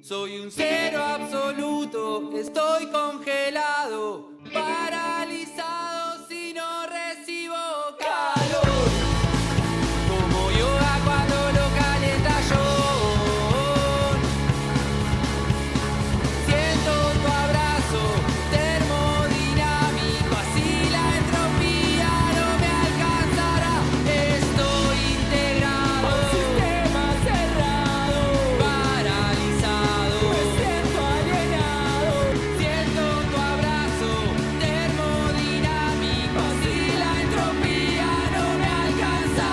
Soy un cero absoluto, estoy congelado, paralizado si no recibo calor. Como yoga cuando lo calienta yo. Siento tu abrazo termodinámico, así la entropía no me alcanzará. Estoy integrado, un sistema cerrado, paralizado, me siento alienado. Siento tu abrazo termodinámico, así la entropía no me alcanza.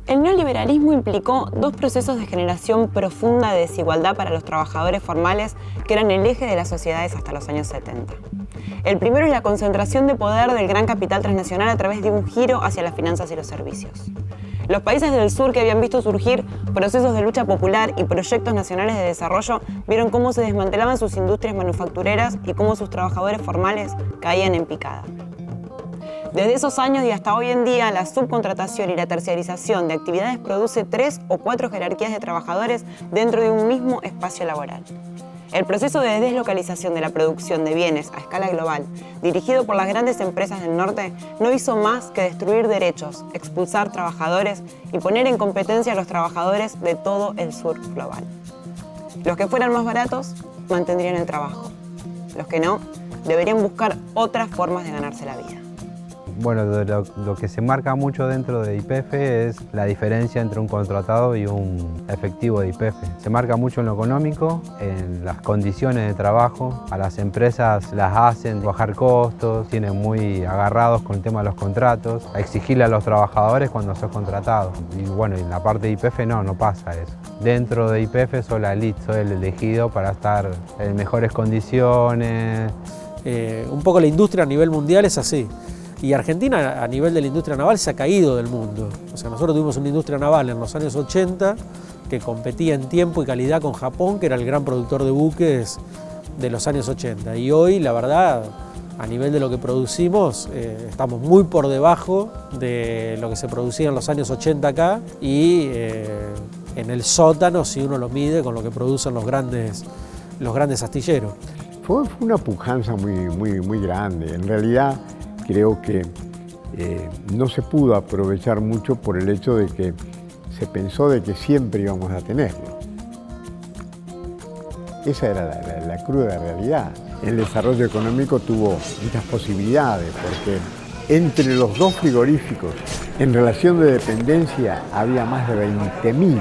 El neoliberalismo implicó dos procesos de generación profunda de desigualdad para los trabajadores formales que eran el eje de las sociedades hasta los años 70. El primero es la concentración de poder del gran capital transnacional a través de un giro hacia las finanzas y los servicios. Los países del sur que habían visto surgir procesos de lucha popular y proyectos nacionales de desarrollo vieron cómo se desmantelaban sus industrias manufactureras y cómo sus trabajadores formales caían en picada. Desde esos años y hasta hoy en día, la subcontratación y la terciarización de actividades produce 3 o 4 jerarquías de trabajadores dentro de un mismo espacio laboral. El proceso de deslocalización de la producción de bienes a escala global, dirigido por las grandes empresas del norte, no hizo más que destruir derechos, expulsar trabajadores y poner en competencia a los trabajadores de todo el sur global. Los que fueran más baratos mantendrían el trabajo. Los que no, deberían buscar otras formas de ganarse la vida. Bueno, lo que se marca mucho dentro de YPF es la diferencia entre un contratado y un efectivo de YPF. Se marca mucho en lo económico, en las condiciones de trabajo. A las empresas las hacen bajar costos, tienen muy agarrados con el tema de los contratos, a exigirle a los trabajadores cuando sos contratado. Y bueno, en la parte de YPF no pasa eso. Dentro de YPF soy la elite, soy el elegido para estar en mejores condiciones. Un poco la industria a nivel mundial es así. Y Argentina, a nivel de la industria naval, se ha caído del mundo. O sea, nosotros tuvimos una industria naval en los años 80 que competía en tiempo y calidad con Japón, que era el gran productor de buques de los años 80. Y hoy, la verdad, a nivel de lo que producimos, estamos muy por debajo de lo que se producía en los años 80 acá y en el sótano, si uno lo mide con lo que producen los grandes astilleros. Fue una pujanza muy grande. En realidad, creo que no se pudo aprovechar mucho por el hecho de que se pensó de que siempre íbamos a tenerlo. Esa era la cruda realidad. El desarrollo económico tuvo muchas posibilidades porque entre los dos frigoríficos, en relación de dependencia, había más de 20.000.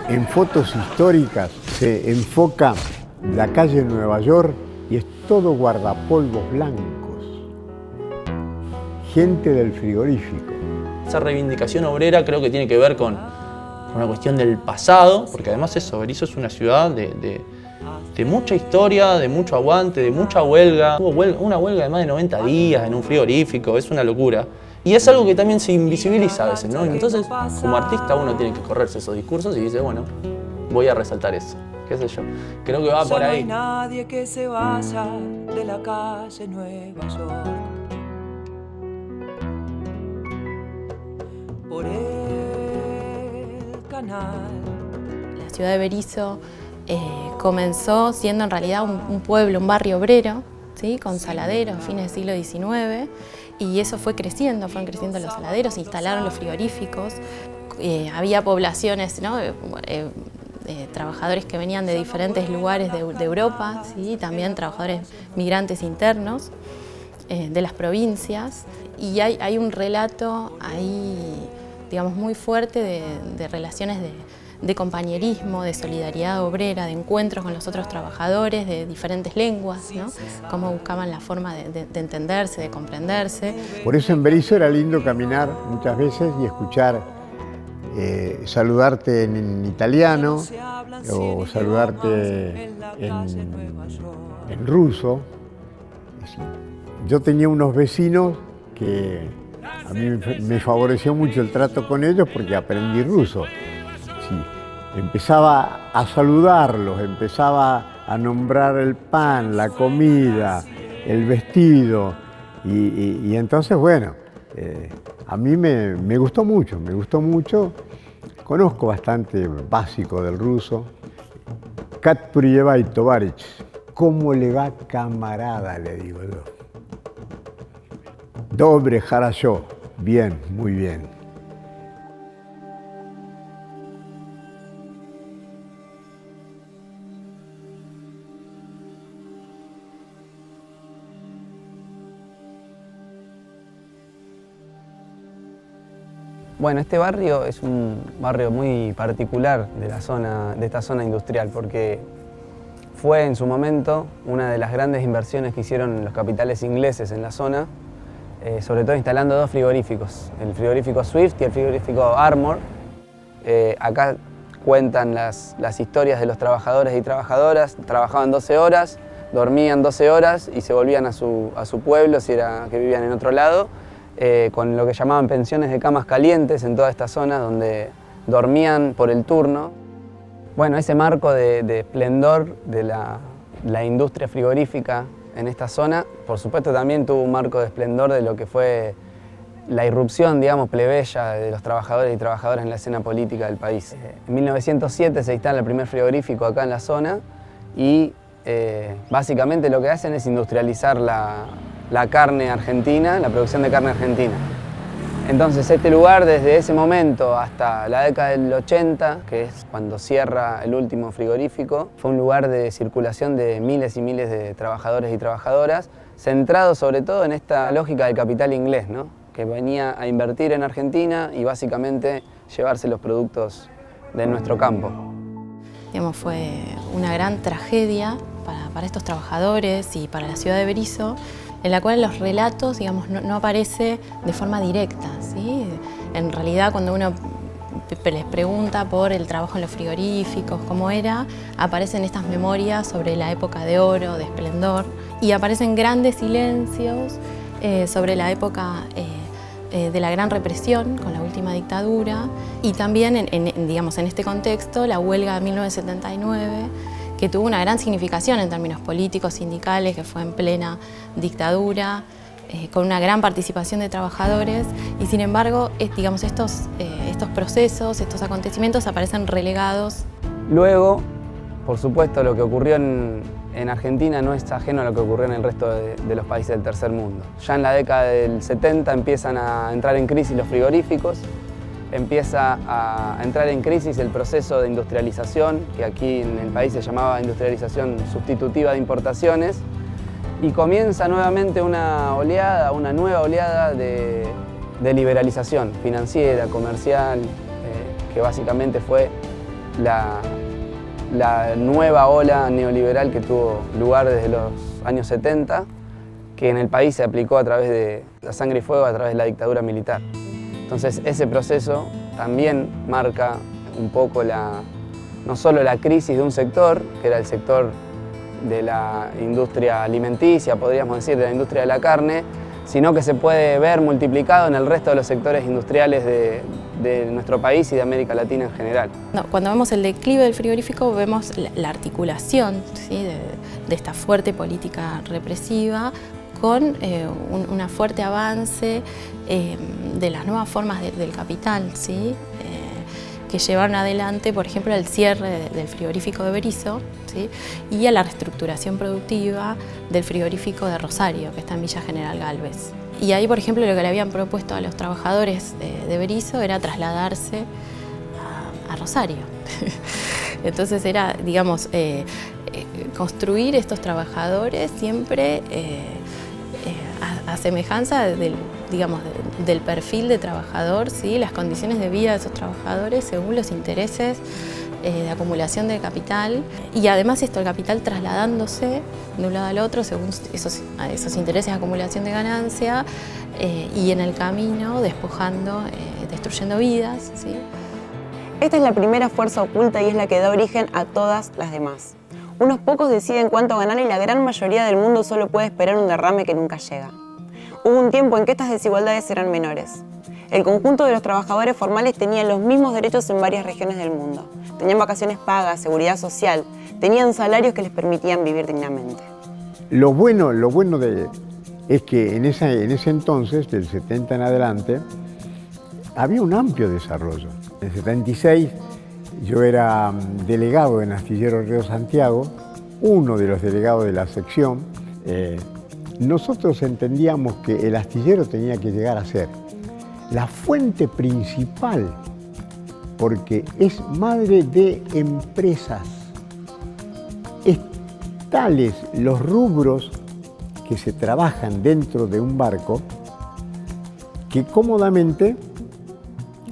En fotos históricas se enfoca la calle de Nueva York y es todo guardapolvos blancos. Gente del frigorífico. Esa reivindicación obrera creo que tiene que ver con una cuestión del pasado, porque además Berisso es una ciudad de mucha historia, de mucho aguante, de mucha huelga. Hubo una huelga de más de 90 días en un frigorífico, es una locura. Y es algo que también se invisibiliza a veces, ¿no? Entonces, como artista uno tiene que correrse esos discursos y dice, bueno, voy a resaltar eso, qué sé yo. Creo que va por ahí. No hay nadie que se vaya de la calle Nueva York. Por el canal. La ciudad de Berisso comenzó siendo en realidad un pueblo, un barrio obrero, ¿sí? Con saladeros a fines del siglo XIX, y eso fue creciendo, fueron creciendo los saladeros, se instalaron los frigoríficos, había poblaciones, ¿no? Trabajadores que venían de diferentes lugares de Europa, ¿sí? También trabajadores migrantes internos de las provincias, y hay un relato ahí, digamos, muy fuerte de relaciones de compañerismo, de solidaridad obrera, de encuentros con los otros trabajadores de diferentes lenguas, ¿no? Cómo buscaban la forma de entenderse, de comprenderse. Por eso en Berisso era lindo caminar muchas veces y escuchar saludarte en italiano o saludarte en ruso. Yo tenía unos vecinos que a mí me favoreció mucho el trato con ellos porque aprendí ruso. Sí, empezaba a saludarlos, empezaba a nombrar el pan, la comida, el vestido y entonces, bueno, a mí me gustó mucho Conozco bastante básico del ruso. Kat Priyevay Tovarich. ¿Cómo le va, camarada? Le digo yo. Dobre Harasho. Bien, muy bien. Bueno, este barrio es un barrio muy particular de esta zona industrial, porque fue en su momento una de las grandes inversiones que hicieron los capitales ingleses en la zona, sobre todo instalando dos frigoríficos, el frigorífico Swift y el frigorífico Armour. Acá cuentan las historias de los trabajadores y trabajadoras. Trabajaban 12 horas, dormían 12 horas y se volvían a su pueblo, si era que vivían en otro lado, con lo que llamaban pensiones de camas calientes en toda esta zona, donde dormían por el turno. Bueno, ese marco de esplendor de la industria frigorífica en esta zona, por supuesto también tuvo un marco de esplendor de lo que fue la irrupción, digamos, plebeya de los trabajadores y trabajadoras en la escena política del país. En 1907 se instala el primer frigorífico acá en la zona y básicamente lo que hacen es industrializar la carne argentina, la producción de carne argentina. Entonces este lugar desde ese momento hasta la década del 80, que es cuando cierra el último frigorífico, fue un lugar de circulación de miles y miles de trabajadores y trabajadoras, centrado sobre todo en esta lógica del capital inglés, ¿no? Que venía a invertir en Argentina y básicamente llevarse los productos de nuestro campo. Digamos, fue una gran tragedia para estos trabajadores y para la ciudad de Berisso, en la cual los relatos, digamos, no aparece de forma directa, ¿sí? En realidad, cuando uno les pregunta por el trabajo en los frigoríficos, cómo era, aparecen estas memorias sobre la época de oro, de esplendor, y aparecen grandes silencios sobre la época de la gran represión con la última dictadura, y también, digamos, en este contexto, la huelga de 1979, que tuvo una gran significación en términos políticos, sindicales, que fue en plena dictadura, con una gran participación de trabajadores, y sin embargo, digamos, estos procesos, estos acontecimientos aparecen relegados. Luego, por supuesto, lo que ocurrió en Argentina no es ajeno a lo que ocurrió en el resto de los países del tercer mundo. Ya en la década del 70 empiezan a entrar en crisis los frigoríficos, empieza a entrar en crisis el proceso de industrialización, que aquí en el país se llamaba industrialización sustitutiva de importaciones, y comienza nuevamente una nueva oleada de liberalización financiera, comercial, que básicamente fue la nueva ola neoliberal que tuvo lugar desde los años 70, que en el país se aplicó a través de la sangre y fuego, a través de la dictadura militar. Entonces ese proceso también marca un poco no solo la crisis de un sector, que era el sector de la industria alimenticia, podríamos decir, de la industria de la carne, sino que se puede ver multiplicado en el resto de los sectores industriales de nuestro país y de América Latina en general. Cuando vemos el declive del frigorífico, vemos la articulación, ¿sí?, de esta fuerte política represiva con un fuerte avance de las nuevas formas del capital, ¿sí?, que llevaron adelante, por ejemplo, el cierre del frigorífico de Berisso, ¿sí?, y a la reestructuración productiva del frigorífico de Rosario, que está en Villa General Galvez. Y ahí, por ejemplo, lo que le habían propuesto a los trabajadores de Berisso era trasladarse a Rosario. Entonces era, digamos, construir estos trabajadores siempre a semejanza del perfil de trabajador, ¿sí?, las condiciones de vida de esos trabajadores según los intereses de acumulación de capital, y además el capital trasladándose de un lado al otro según esos intereses de acumulación de ganancia, y en el camino despojando, destruyendo vidas, ¿sí? Esta es la primera fuerza oculta y es la que da origen a todas las demás. Unos pocos deciden cuánto ganar y la gran mayoría del mundo solo puede esperar un derrame que nunca llega. Hubo un tiempo en que estas desigualdades eran menores. El conjunto de los trabajadores formales tenían los mismos derechos en varias regiones del mundo. Tenían vacaciones pagas, seguridad social, tenían salarios que les permitían vivir dignamente. Lo bueno es que en ese entonces, del 70 en adelante, había un amplio desarrollo. En el 76 yo era delegado en Astillero Río Santiago, uno de los delegados de la sección. Nosotros entendíamos que el astillero tenía que llegar a ser la fuente principal, porque es madre de empresas. Es tales los rubros que se trabajan dentro de un barco que cómodamente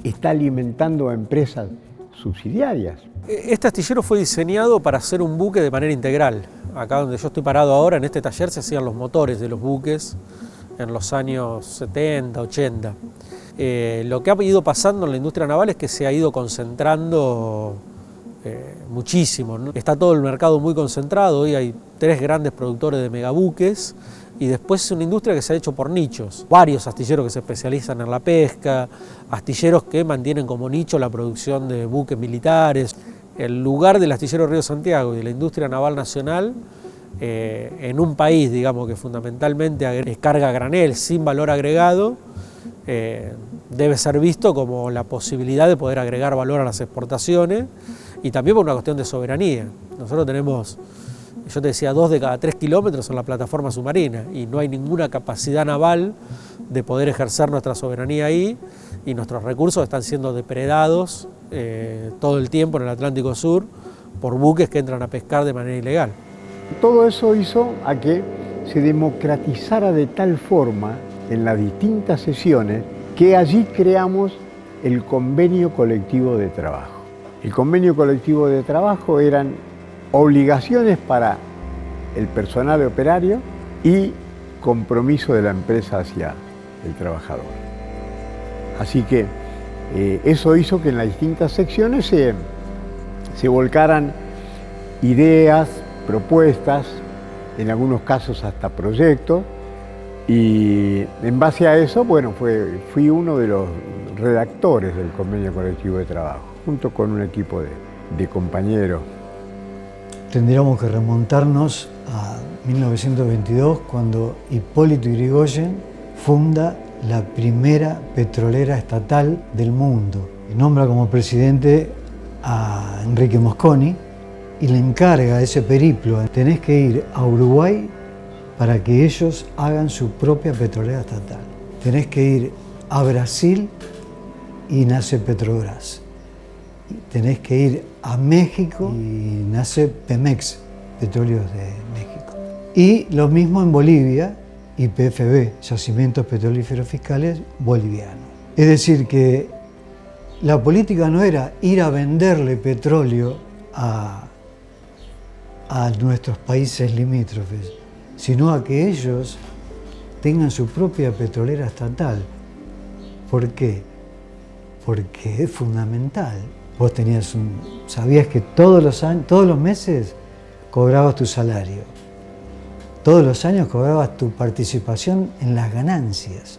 está alimentando a empresas subsidiarias. Este astillero fue diseñado para hacer un buque de manera integral. Acá donde yo estoy parado ahora, en este taller, se hacían los motores de los buques en los años 70, 80. Lo que ha ido pasando en la industria naval es que se ha ido concentrando muchísimo, ¿no? Está todo el mercado muy concentrado, hoy hay 3 grandes productores de megabuques y después es una industria que se ha hecho por nichos. Varios astilleros que se especializan en la pesca, astilleros que mantienen como nicho la producción de buques militares. El lugar del astillero Río Santiago y de la industria naval nacional en un país, digamos, que fundamentalmente carga a granel sin valor agregado, debe ser visto como la posibilidad de poder agregar valor a las exportaciones y también por una cuestión de soberanía. Nosotros tenemos, yo te decía, 2 de cada 3 kilómetros en la plataforma submarina y no hay ninguna capacidad naval de poder ejercer nuestra soberanía ahí y nuestros recursos están siendo depredados todo el tiempo en el Atlántico Sur por buques que entran a pescar de manera ilegal. Todo eso hizo a que se democratizara de tal forma en las distintas sesiones que allí creamos el convenio colectivo de trabajo. El convenio colectivo de trabajo eran obligaciones para el personal operario y compromiso de la empresa hacia el trabajador. Así que eso hizo que en las distintas secciones se volcaran ideas, propuestas, en algunos casos hasta proyectos, y en base a eso, bueno, fui uno de los redactores del convenio colectivo de trabajo, junto con un equipo de compañeros. Tendríamos que remontarnos a 1922, cuando Hipólito Yrigoyen funda la primera petrolera estatal del mundo. Nombra como presidente a Enrique Mosconi y le encarga ese periplo. Tenés que ir a Uruguay para que ellos hagan su propia petrolera estatal. Tenés que ir a Brasil y nace Petrobras. Tenés que ir a México y nace Pemex, Petróleos de México. Y lo mismo en Bolivia, YPFB, Yacimientos Petrolíferos Fiscales Bolivianos. Es decir, que la política no era ir a venderle petróleo a nuestros países limítrofes, sino a que ellos tengan su propia petrolera estatal. ¿Por qué? Porque es fundamental. Vos sabías que todos los meses cobrabas tu salario. Todos los años cobrabas tu participación en las ganancias.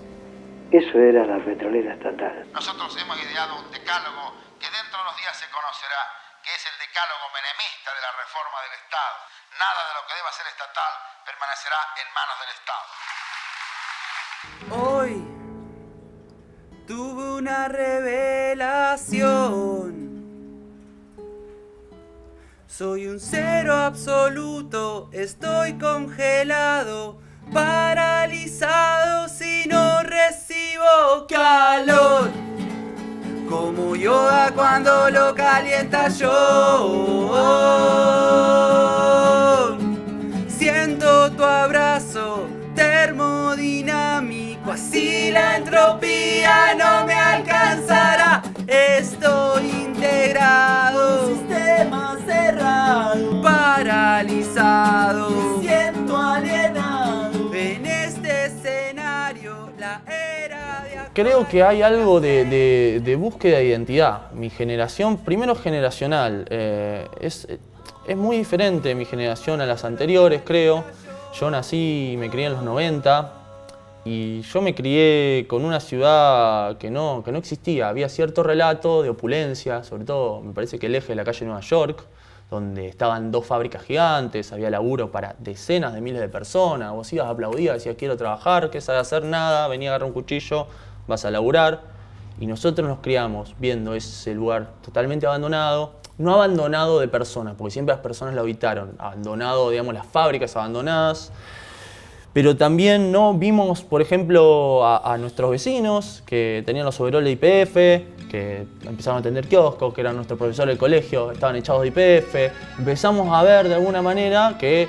Eso era la petrolera estatal. Nosotros hemos ideado un decálogo que dentro de unos días se conocerá, que es el decálogo menemista de la reforma del Estado. Nada de lo que deba ser estatal permanecerá en manos del Estado. Hoy tuve una revelación. Soy un cero absoluto, estoy congelado, paralizado si no recibo calor. Como Yoda cuando lo calienta yo. Siento tu abrazo termodinámico, así la entropía no me alcanzará. Estoy integrado, sistema cerrado, paralizado, me siento alienado. En este escenario, la era de... Creo que hay algo de búsqueda de identidad. Mi generación, primero generacional, es muy diferente mi generación a las anteriores, creo. Yo nací y me crié en los 90 y yo me crié con una ciudad que no existía. Había cierto relato de opulencia, sobre todo me parece que el eje de la calle Nueva York, donde estaban 2 fábricas gigantes, había laburo para decenas de miles de personas. Vos ibas a aplaudir, decías quiero trabajar, ¿qué sabes hacer? Nada, venía a agarrar un cuchillo, vas a laburar. Y nosotros nos criamos viendo ese lugar totalmente abandonado, no abandonado de personas, porque siempre las personas lo habitaron, abandonado, digamos, las fábricas abandonadas, pero también no vimos, por ejemplo, a nuestros vecinos que tenían los overoles de YPF, que empezaron a atender kioscos, que eran nuestros profesores del colegio, estaban echados de YPF. Empezamos a ver de alguna manera que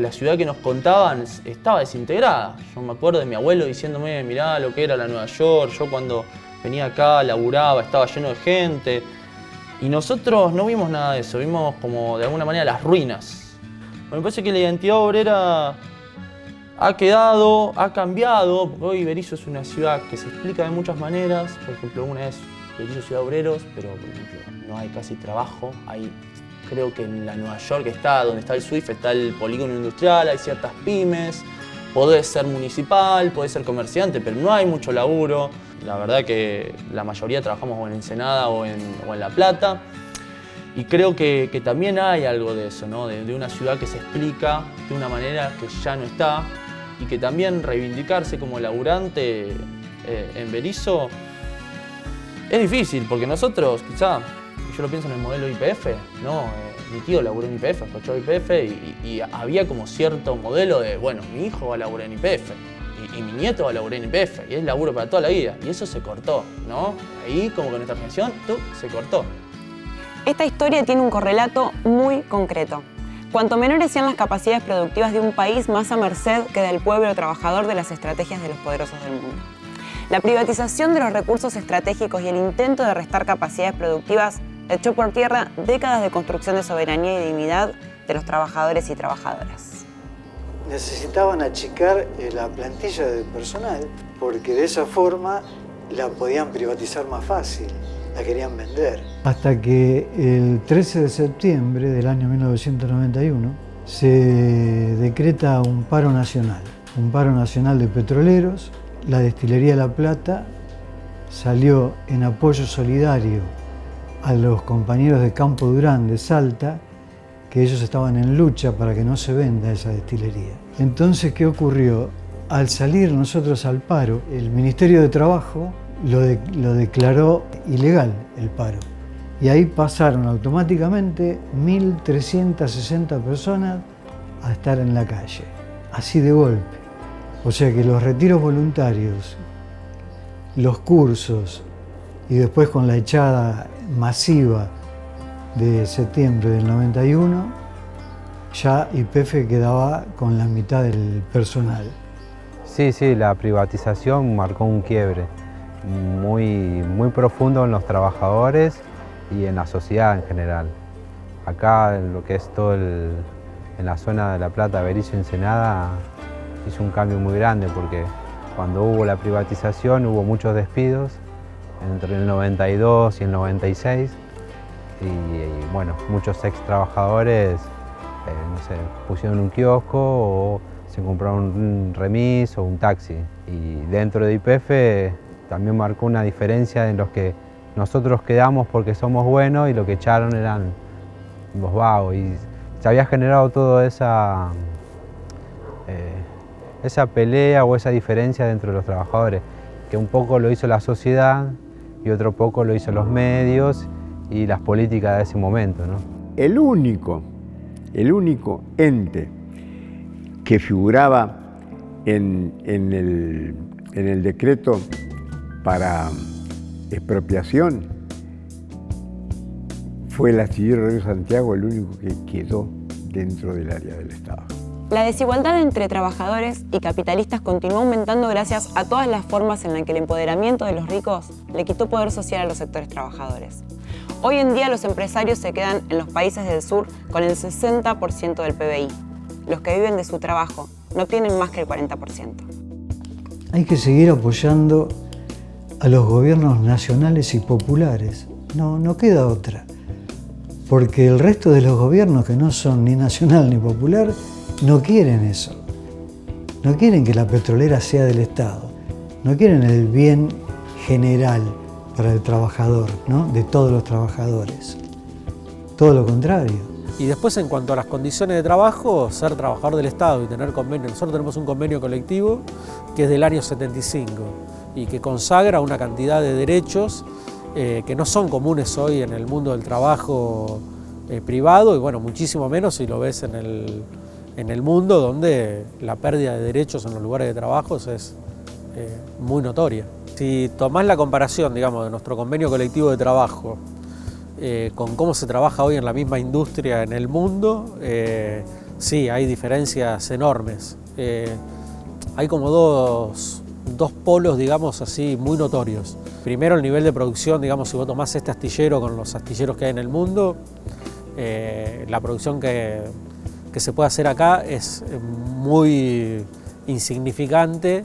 la ciudad que nos contaban estaba desintegrada. Yo me acuerdo de mi abuelo diciéndome, mirá lo que era la Nueva York, yo cuando venía acá, laburaba, estaba lleno de gente. Y nosotros no vimos nada de eso, vimos como de alguna manera las ruinas. Me parece que la identidad obrera ha quedado, ha cambiado, porque hoy Berisso es una ciudad que se explica de muchas maneras. Por ejemplo, una es Berisso Ciudad de Obreros, pero por ejemplo no hay casi trabajo. Creo que en la Nueva York donde está el SWIFT, está el polígono industrial, hay ciertas pymes, podés ser municipal, podés ser comerciante, pero no hay mucho laburo. La verdad que la mayoría trabajamos o en Ensenada o en La Plata. Y creo que también hay algo de eso, ¿no? De una ciudad que se explica de una manera que ya no está, y que también reivindicarse como laburante en Berisso es difícil, porque nosotros, quizá, yo lo pienso en el modelo YPF, ¿no? Mi tío laburó en YPF, escuchó YPF, y había como cierto modelo de, bueno, mi hijo va a laburar en YPF, y mi nieto va a laburar en YPF, y es laburo para toda la vida, y eso se cortó, ¿no? Ahí como que nuestra generación, se cortó. Esta historia tiene un correlato muy concreto. Cuanto menores sean las capacidades productivas de un país, más a merced queda el pueblo trabajador de las estrategias de los poderosos del mundo. La privatización de los recursos estratégicos y el intento de restar capacidades productivas echó por tierra décadas de construcción de soberanía y dignidad de los trabajadores y trabajadoras. Necesitaban achicar la plantilla de personal porque de esa forma la podían privatizar más fácil, la querían vender. Hasta que el 13 de septiembre del año 1991 se decreta un paro nacional de petroleros. La destilería La Plata salió en apoyo solidario a los compañeros de Campo Durán de Salta, que ellos estaban en lucha para que no se venda esa destilería. Entonces, ¿qué ocurrió? Al salir nosotros al paro, el Ministerio de Trabajo lo declaró ilegal el paro. Y ahí pasaron automáticamente 1.360 personas a estar en la calle, así de golpe. O sea que los retiros voluntarios, los cursos y después con la echada masiva de septiembre del 91, ya YPF quedaba con la mitad del personal. Sí, la privatización marcó un quiebre muy profundo en los trabajadores y en la sociedad en general. Acá, en lo que es en la zona de La Plata, Berisso, Ensenada, hizo un cambio muy grande porque cuando hubo la privatización hubo muchos despidos entre el 92 y el 96 y bueno, muchos ex trabajadores pusieron un kiosco o se compraron un remis o un taxi. Y dentro de YPF también marcó una diferencia en los que nosotros quedamos porque somos buenos y lo que echaron eran los vagos. Y se había generado toda esa pelea o esa diferencia dentro de los trabajadores, que un poco lo hizo la sociedad y otro poco lo hizo los medios y las políticas de ese momento, ¿no? El único ente que figuraba en el decreto para expropiación fue el astillero Río Santiago, el único que quedó dentro del área del Estado. La desigualdad entre trabajadores y capitalistas continuó aumentando gracias a todas las formas en las que el empoderamiento de los ricos le quitó poder social a los sectores trabajadores. Hoy en día los empresarios se quedan en los países del sur con el 60% del PBI. Los que viven de su trabajo no obtienen más que el 40%. Hay que seguir apoyando a los gobiernos nacionales y populares. No queda otra. Porque el resto de los gobiernos que no son ni nacional ni popular no quieren eso. No quieren que la petrolera sea del Estado. No quieren el bien general para el trabajador, ¿no? De todos los trabajadores. Todo lo contrario. Y después, en cuanto a las condiciones de trabajo, ser trabajador del Estado y tener convenio. Nosotros tenemos un convenio colectivo que es del año 75 y que consagra una cantidad de derechos que no son comunes hoy en el mundo del trabajo privado y bueno, muchísimo menos si lo ves en el mundo donde la pérdida de derechos en los lugares de trabajo es muy notoria. Si tomás la comparación, digamos, de nuestro convenio colectivo de trabajo con cómo se trabaja hoy en la misma industria en el mundo, sí, hay diferencias enormes. Hay como dos polos, digamos así, muy notorios. Primero, el nivel de producción, digamos, si vos tomás este astillero con los astilleros que hay en el mundo, la producción que se puede hacer acá es muy insignificante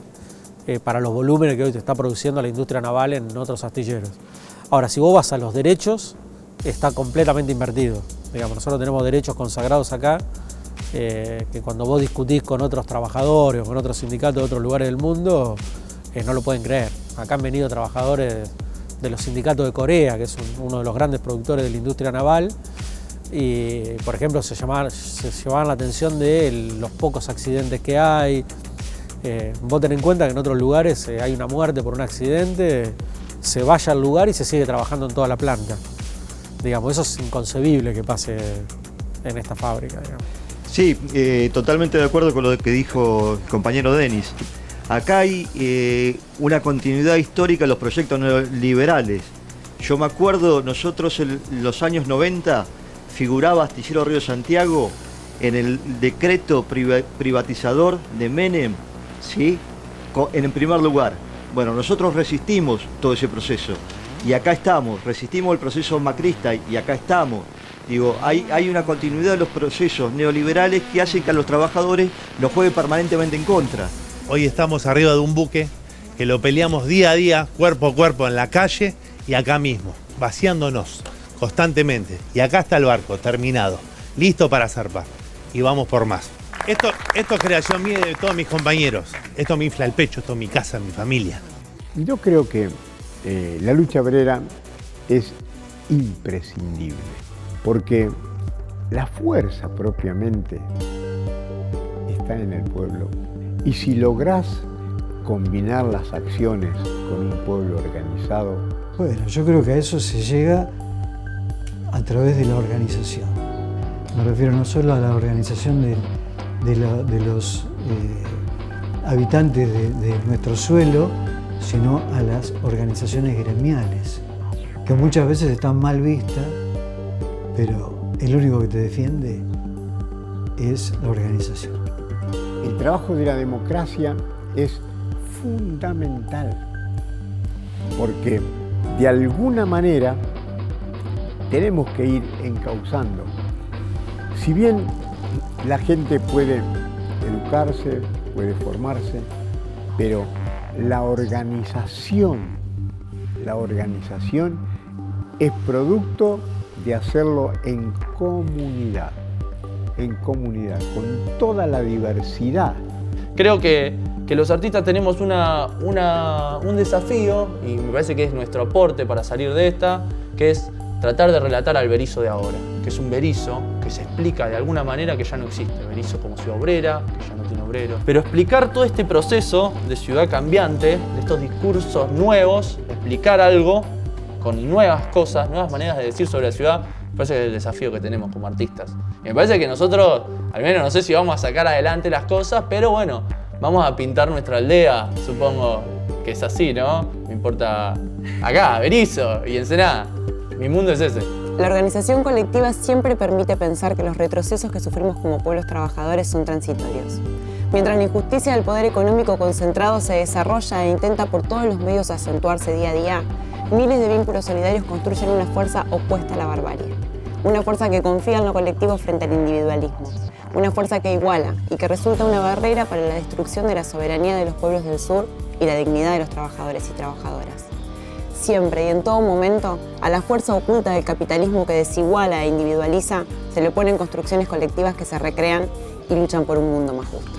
para los volúmenes que hoy te está produciendo la industria naval en otros astilleros. Ahora, si vos vas a los derechos, está completamente invertido. Digamos, nosotros tenemos derechos consagrados acá, que cuando vos discutís con otros trabajadores o con otros sindicatos de otros lugares del mundo, no lo pueden creer. Acá han venido trabajadores de los sindicatos de Corea, que es uno de los grandes productores de la industria naval, y por ejemplo se llevaban la atención de los pocos accidentes que hay. Vos tenés en cuenta que en otros lugares hay una muerte por un accidente, se vaya al lugar y se sigue trabajando en toda la planta. Digamos, eso es inconcebible que pase en esta fábrica. Digamos. Sí, totalmente de acuerdo con lo que dijo el compañero Denis. Acá hay una continuidad histórica en los proyectos neoliberales. Yo me acuerdo, nosotros en los años 90 figuraba Astillero Río Santiago en el decreto privatizador de Menem, ¿sí? En primer lugar. Bueno, nosotros resistimos todo ese proceso y acá estamos, resistimos el proceso macrista y acá estamos. Digo, hay una continuidad de los procesos neoliberales que hacen que a los trabajadores nos juegue permanentemente en contra. Hoy estamos arriba de un buque que lo peleamos día a día, cuerpo a cuerpo en la calle y acá mismo, vaciándonos constantemente. Y acá está el barco, terminado, listo para zarpar. Y vamos por más. Esto es creación mía y de todos mis compañeros. Esto me infla el pecho, esto es mi casa, mi familia. Yo creo que la lucha obrera es imprescindible, porque la fuerza propiamente está en el pueblo. Y si lográs combinar las acciones con un pueblo organizado... Bueno, yo creo que a eso se llega a través de la organización. Me refiero no solo a la organización de los habitantes de nuestro suelo, sino a las organizaciones gremiales, que muchas veces están mal vistas, pero el único que te defiende es la organización. El trabajo de la democracia es fundamental, porque de alguna manera tenemos que ir encauzando. Si bien la gente puede educarse, puede formarse, pero la organización es producto de hacerlo en comunidad, con toda la diversidad. Creo que los artistas tenemos un desafío, y me parece que es nuestro aporte para salir de esta, que es tratar de relatar al Berisso de ahora, que es un Berisso que se explica de alguna manera que ya no existe. Berisso como ciudad obrera, que ya no tiene obreros. Pero explicar todo este proceso de ciudad cambiante, de estos discursos nuevos, explicar algo con nuevas cosas, nuevas maneras de decir sobre la ciudad, me parece que es el desafío que tenemos como artistas. Y me parece que nosotros, al menos no sé si vamos a sacar adelante las cosas, pero bueno, vamos a pintar nuestra aldea, supongo que es así, ¿no? Me importa acá, Berisso y Ensenada. Mi mundo es ese. La organización colectiva siempre permite pensar que los retrocesos que sufrimos como pueblos trabajadores son transitorios. Mientras la injusticia del poder económico concentrado se desarrolla e intenta por todos los medios acentuarse día a día, miles de vínculos solidarios construyen una fuerza opuesta a la barbarie. Una fuerza que confía en lo colectivo frente al individualismo. Una fuerza que iguala y que resulta una barrera para la destrucción de la soberanía de los pueblos del sur y la dignidad de los trabajadores y trabajadoras. Siempre y en todo momento, a la fuerza oculta del capitalismo que desiguala e individualiza, se le oponen construcciones colectivas que se recrean y luchan por un mundo más justo.